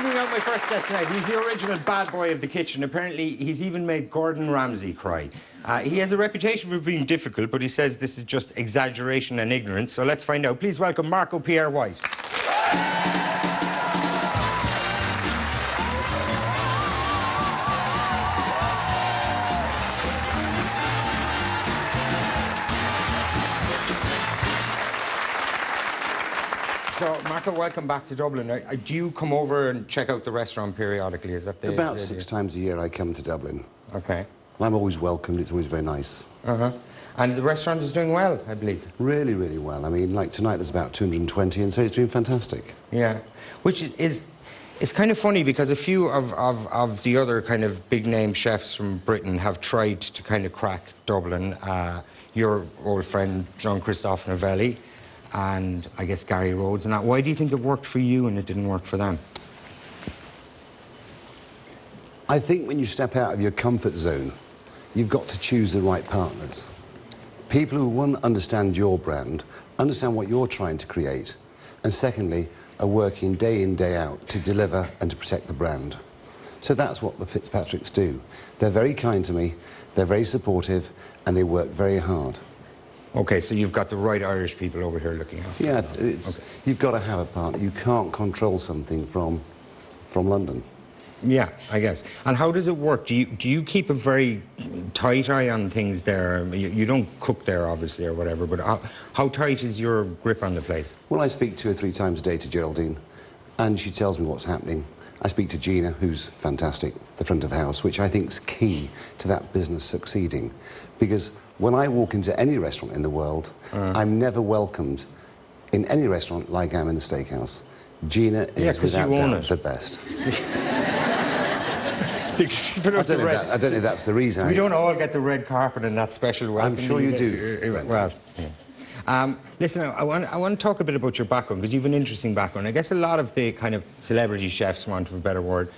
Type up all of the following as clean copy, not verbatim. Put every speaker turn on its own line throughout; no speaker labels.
I'm bringing out my first guest tonight. He's the original bad boy of the kitchen. Apparently, he's even made Gordon Ramsay cry. He has a reputation for being difficult, but he says this is just exaggeration and ignorance. So let's find out. Please welcome Marco Pierre White. So, Marco, welcome back to Dublin. Do you come over and check out the restaurant periodically? Is that the
About
the
6 times a year I come to Dublin.
Okay.
And I'm always welcomed, it's always very nice.
Uh-huh. And the restaurant is doing well, I believe.
Really, really well. I mean, like tonight there's about 220, and so it's been fantastic.
Yeah. Which is it's kind of funny because a few of the other kind of big-name chefs from Britain have tried to kind of crack Dublin. Your old friend, Jean-Christophe Novelli, and I guess Gary Rhodes and that. Why do you think it worked for you and it didn't work for them?
I think when you step out of your comfort zone, you've got to choose the right partners. People who, one, understand your brand, understand what you're trying to create, and secondly, are working day in, day out to deliver and to protect the brand. So that's what the Fitzpatricks do. They're very kind to me, they're very supportive, and they work very hard.
Okay, so you've got the right Irish people over here looking after
Yeah,
you.
it's,
Okay.
You've got to have a partner. You can't control something from London.
Yeah, I guess. And how does it work? Do you keep a very tight eye on things there? You don't cook there, obviously, or whatever, but how tight is your grip on the place?
Well, I speak 2 or 3 times a day to Geraldine, and she tells me what's happening. I speak to Gina, who's fantastic, the front of house, which I think is key to that business succeeding. Because when I walk into any restaurant in the world, I'm never welcomed in any restaurant like I'm in the steakhouse. Gina is, without doubt, the best. I don't know if that's the reason.
We don't all get the red carpet and that special welcome.
I'm sure you do.
Well, yeah. Listen, I want to talk a bit about your background, because you have an interesting background. I guess a lot of the kind of celebrity chefs, for want of a better word,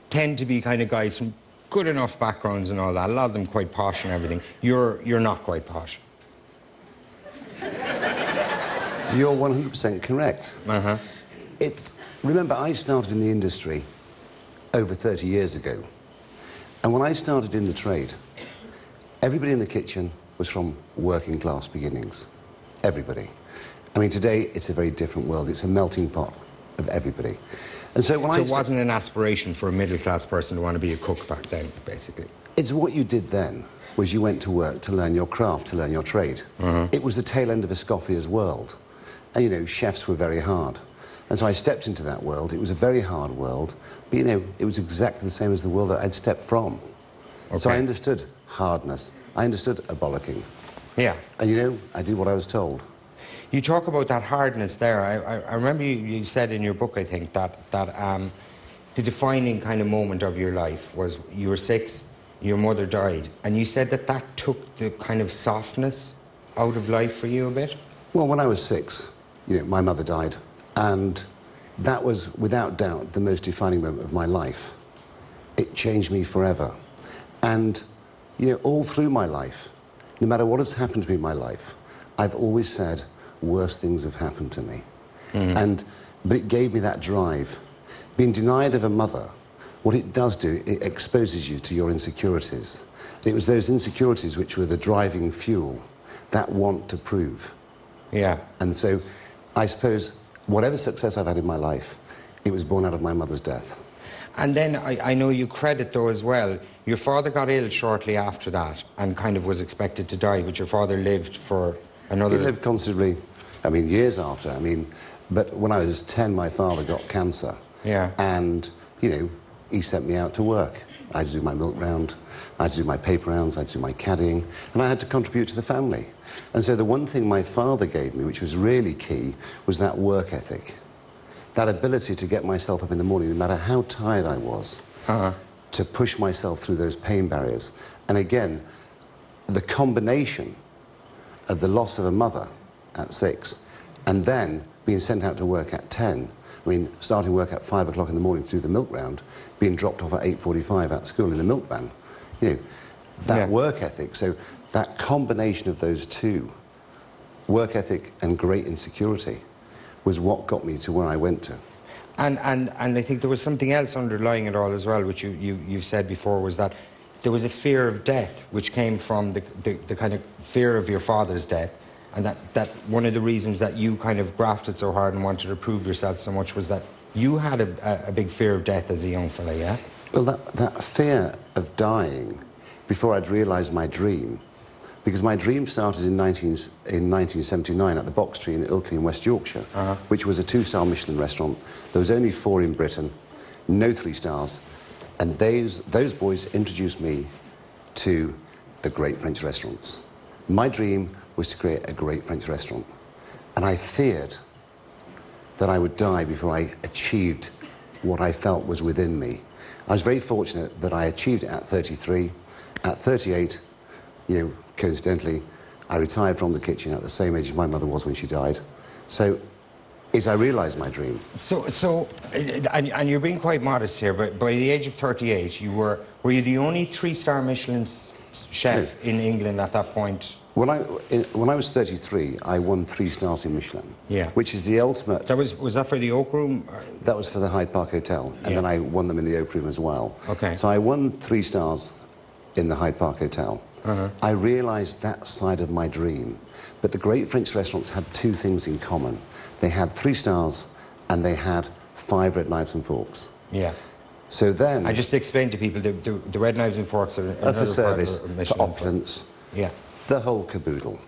tend to be kind of guys from good enough backgrounds and all that. A lot of them quite posh and everything. You're not quite posh.
You're 100% correct.
Uh-huh.
Remember, I started in the industry over 30 years ago. And when I started in the trade, everybody in the kitchen was from working class beginnings. Everybody. I mean, today, it's a very different world. It's a melting pot of everybody. And so when
it wasn't an aspiration for a middle-class person to want to be a cook back then, basically?
It's what you did then, was you went to work to learn your craft, to learn your trade. It was the tail end of Escoffier's world. And, you know, chefs were very hard. And so I stepped into that world. It was a very hard world, but, you know, it was exactly the same as the world that I'd stepped from. Okay. So I understood hardness. I understood a bollocking. Yeah. And, you know, I did what I was told.
You talk about that hardness there. I remember you said in your book, I think, that the defining kind of moment of your life was you were 6, your mother died, and you said that took the kind of softness out of life for you a bit?
Well, when I was 6, you know, my mother died, and that was, without doubt, the most defining moment of my life. It changed me forever. And, you know, all through my life, no matter what has happened to me in my life, I've always said, worse things have happened to me. But it gave me that drive. Being denied of a mother, what it does do, it exposes you to your insecurities. It was those insecurities which were the driving fuel, that want to prove. Yeah. And so, I suppose, whatever success I've had in my life, it was born out of my mother's death.
And then I know you credit, though, as well, your father got ill shortly after that and kind of was expected to die, but your father lived for another...
He lived considerably, I mean, years after. I mean, but when I was 10, my father got cancer. Yeah. And, you know, he sent me out to work. I had to do my milk round, I had to do my paper rounds, I had to do my caddying, and I had to contribute to the family. And so the one thing my father gave me, which was really key, was that work ethic. That ability to get myself up in the morning, no matter how tired I was, to push myself through those pain barriers. And again, the combination of the loss of a mother at 6, and then being sent out to work at 10, I mean, starting work at 5 o'clock in the morning to do the milk round, being dropped off at 8:45 at school in the milk van, you know, that work ethic. So that combination of those two, work ethic and great insecurity, was what got me to where I went to.
And I think there was something else underlying it all as well, which you've said before, was that there was a fear of death, which came from the kind of fear of your father's death, and that one of the reasons that you kind of grafted so hard and wanted to prove yourself so much was that you had a big fear of death as a young fella, yeah?
Well, that fear of dying before I'd realised my dream, because my dream started in 1979 at the Box Tree in Ilkley in West Yorkshire, which was a 2-star Michelin restaurant. There was only 4 in Britain, no 3 stars, and those boys introduced me to the great French restaurants. My dream was to create a great French restaurant, and I feared that I would die before I achieved what I felt was within me. I was very fortunate that I achieved it at 33. At 38, you know, coincidentally, I retired from the kitchen at the same age as my mother was when she died. So, I realised my dream. And you're being quite modest here, but by the age of 38, were you the only 3-star Michelin chef in England at that point? When I was 33, I won 3 stars in Michelin. Yeah. Which is the ultimate.
Was that for the Oak Room?
That was for the Hyde Park Hotel, and then I won them in the Oak Room as well.
Okay.
So I won 3 stars in the Hyde Park Hotel. I realised that side of my dream. But the great French restaurants had 2 things in common. They had 3 stars, and they had 5 red knives and forks.
Yeah.
So then...
I just explained to people the red knives and forks are
for service, for opulence.
Yeah.
The whole caboodle.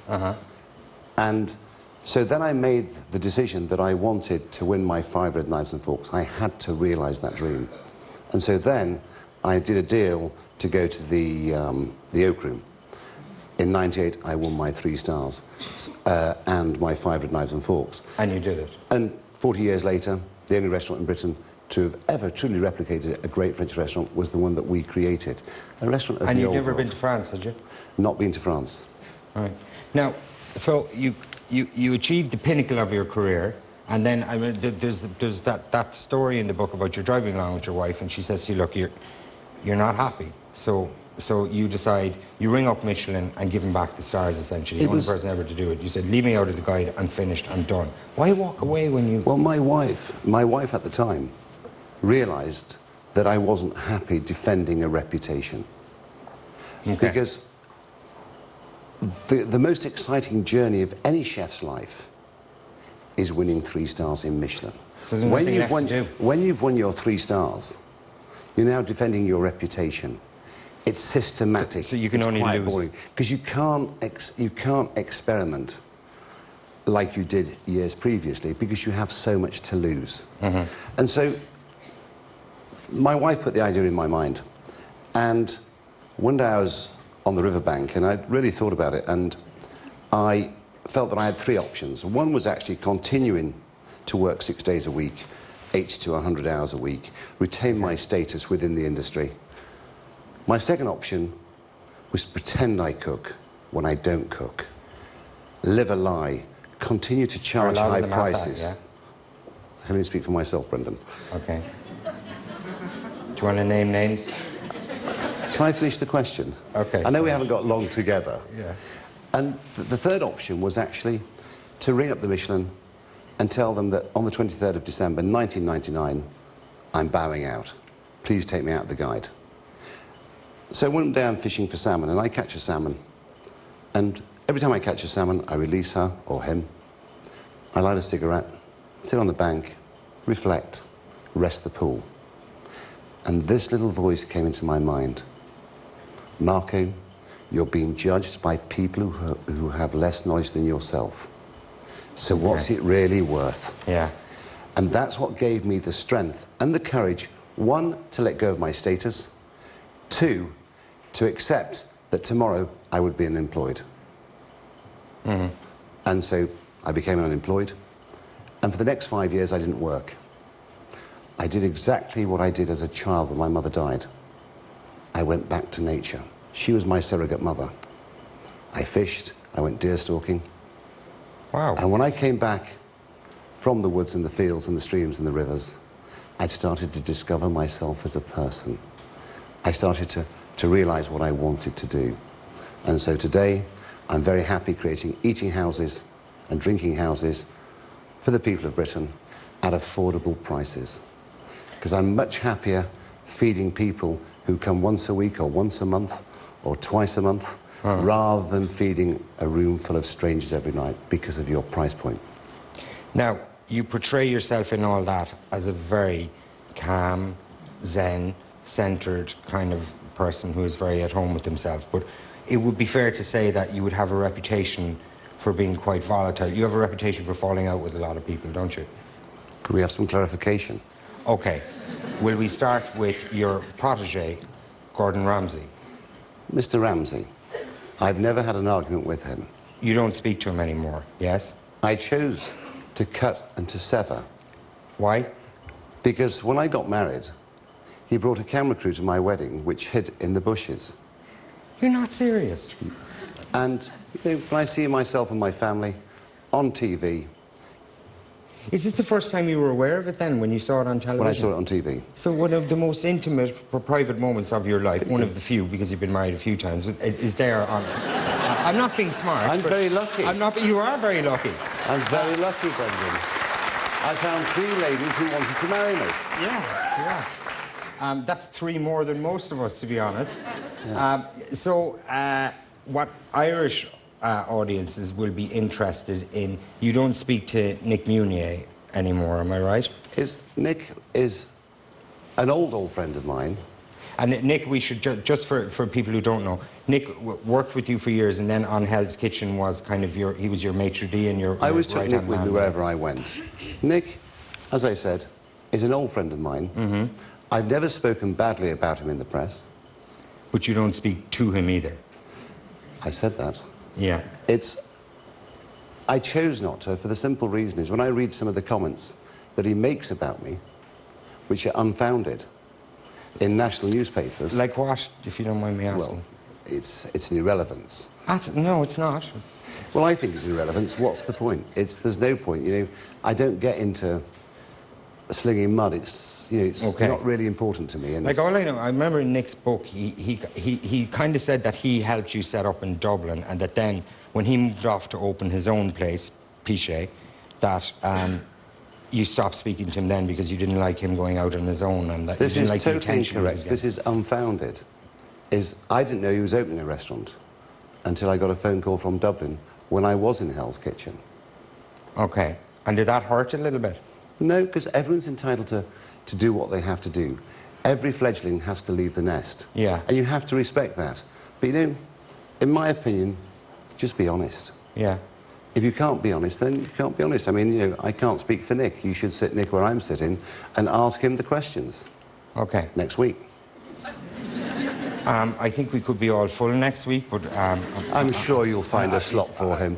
And so then I made the decision that I wanted to win my 5 red knives and forks. I had to realise that dream. And so then I did a deal to go to the Oak Room. In '98, I won my 3 stars and my 5 red knives and forks.
And you did it.
And 40 years later, the only restaurant in Britain to have ever truly replicated a great French restaurant was the one that we created. A restaurant of the old world. And you've never
been to France, had you?
Not been to France.
Right. Now, so you achieved the pinnacle of your career, and then I mean, there's that story in the book about you're driving along with your wife, and she says to you, look, you're not happy. So you decide, you ring up Michelin and give them back the stars, essentially. The only person ever to do it. You said, leave me out of the guide, I'm finished, I'm done. Why walk away when you...
Well, my wife at the time realised that I wasn't happy defending a reputation. Okay. Because the most exciting journey of any chef's life is winning 3 stars in Michelin.
So there's nothing left to do.
When you've won your 3 stars, you're now defending your reputation. It's systematic.
So you can only lose.
Because you can't experiment like you did years previously because you have so much to lose. And so my wife put the idea in my mind. And one day I was on the riverbank and I'd really thought about it, and I felt that I had 3 options. One was actually continuing to work 6 days a week, 80 to 100 hours a week, retain my status within the industry. My second option was to pretend I cook when I don't cook. Live a lie. Continue to charge high prices. That, yeah? I can only speak for myself, Brendan.
Okay. Do you want to name names?
Can I finish the question?
Okay.
I know we haven't got long together.
Yeah.
And the third option was actually to ring up the Michelin and tell them that on the 23rd of December 1999, I'm bowing out. Please take me out of the guide. So I went down fishing for salmon, and I catch a salmon. And every time I catch a salmon, I release her, or him. I light a cigarette, sit on the bank, reflect, rest the pool. And this little voice came into my mind. Marco, you're being judged by people who have less knowledge than yourself. So what's it really worth?
Yeah.
And that's what gave me the strength and the courage, 1, to let go of my status, 2, to accept that tomorrow I would be unemployed. And so I became unemployed, and for the next 5 years I didn't work. I did exactly what I did as a child when my mother died. I went back to nature. She was my surrogate mother. I fished, I went deer stalking.
Wow.
And when I came back from the woods and the fields and the streams and the rivers, I'd started to discover myself as a person. I started to realise what I wanted to do. And so today, I'm very happy creating eating houses and drinking houses for the people of Britain. at affordable prices. Because I'm much happier feeding people who come once a week or once a month or twice a month rather than feeding a room full of strangers every night because of your price point.
Now, you portray yourself in all that as a very calm, zen, centred kind of person who is very at home with himself, but it would be fair to say that you would have a reputation for being quite volatile. You have a reputation for falling out with a lot of people, don't you?
Could we have some clarification?
Okay. Will we start with your protégé, Gordon Ramsay?
Mr. Ramsay, I've never had an argument with him.
You don't speak to him anymore, yes?
I chose to cut and to sever.
Why?
Because when I got married, he brought a camera crew to my wedding, which hid in the bushes.
You're not serious?
And you know, when I see myself and my family on TV...
Is this the first time you were aware of it then, when you saw it on television?
When I saw it on TV.
So one of the most intimate, private moments of your life, one of the few, because you've been married a few times, is there on... I'm not being smart.
I'm very lucky.
I'm not, you are very lucky.
I'm very lucky, Brendan. I found 3 ladies who wanted to marry me.
Yeah. That's 3 more than most of us, to be honest.
Yeah.
What Irish audiences will be interested in, you don't speak to Nick Munier anymore, am I right?
Nick is an old friend of mine.
And Nick, we should, just for people who don't know, Nick worked with you for years, and then on Hell's Kitchen was kind of he was your maitre d' and your
I always took Nick with me
man.
wherever I went. Nick, as I said, is an old friend of mine.
Mm-hmm.
I've never spoken badly about him in the press.
But you don't speak to him either.
I said that.
Yeah.
I chose not to for the simple reason is when I read some of the comments that he makes about me, which are unfounded, in national newspapers...
Like what, if you don't mind me asking?
Well, it's an irrelevance.
No, it's not.
Well, I think it's an irrelevance. What's the point? There's no point, you know. I don't get into slinging mud. It's
okay.
Not really important to me. And
like, all I know, I remember in Nick's book, he kind of said that he helped you set up in Dublin, and that then, when he moved off to open his own place, Pichet, that you stopped speaking to him then because you didn't like him going out on his own, and that
this
you didn't
is
like
totally
the attention
incorrect. This is unfounded. I didn't know he was opening a restaurant until I got a phone call from Dublin when I was in Hell's Kitchen.
Okay. And did that hurt a little bit?
No, because everyone's entitled to do what they have to do. Every fledgling has to leave the nest.
Yeah.
And you have to respect that. But, you know, in my opinion, just be honest.
Yeah.
If you can't be honest, then you can't be honest. I mean, you know, I can't speak for Nick. You should sit Nick where I'm sitting and ask him the questions.
Okay.
Next week.
I think we could be all full next week, but...
I'm sure you'll find a slot for him.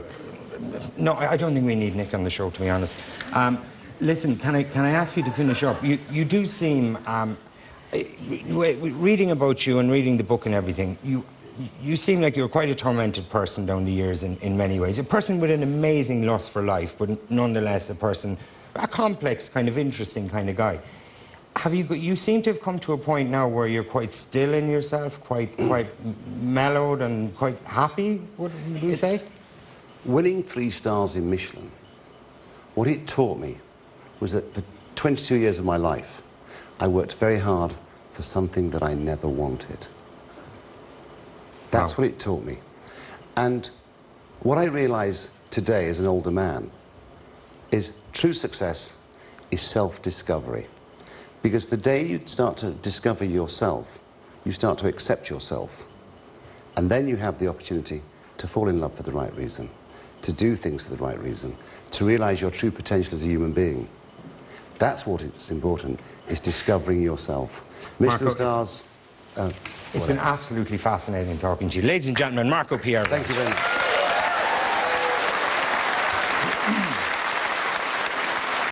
No, I don't think we need Nick on the show, to be honest. Listen, can I ask you to finish up? You do seem... reading about you and reading the book and everything, you seem like you're quite a tormented person down the years in many ways. A person with an amazing lust for life, but nonetheless a complex, kind of interesting kind of guy. You seem to have come to a point now where you're quite still in yourself, quite mellowed and quite happy, would you say?
Winning 3 stars in Michelin, what it taught me was that for 22 years of my life, I worked very hard for something that I never wanted. That's what it taught me. And what I realise today as an older man is true success is self-discovery. Because the day you start to discover yourself, you start to accept yourself. And then you have the opportunity to fall in love for the right reason, to do things for the right reason, to realise your true potential as a human being. That's what is important, is discovering yourself. Michelin stars...
it's been absolutely fascinating talking to you. Ladies and gentlemen, Marco Pierre White.
Thank you very much.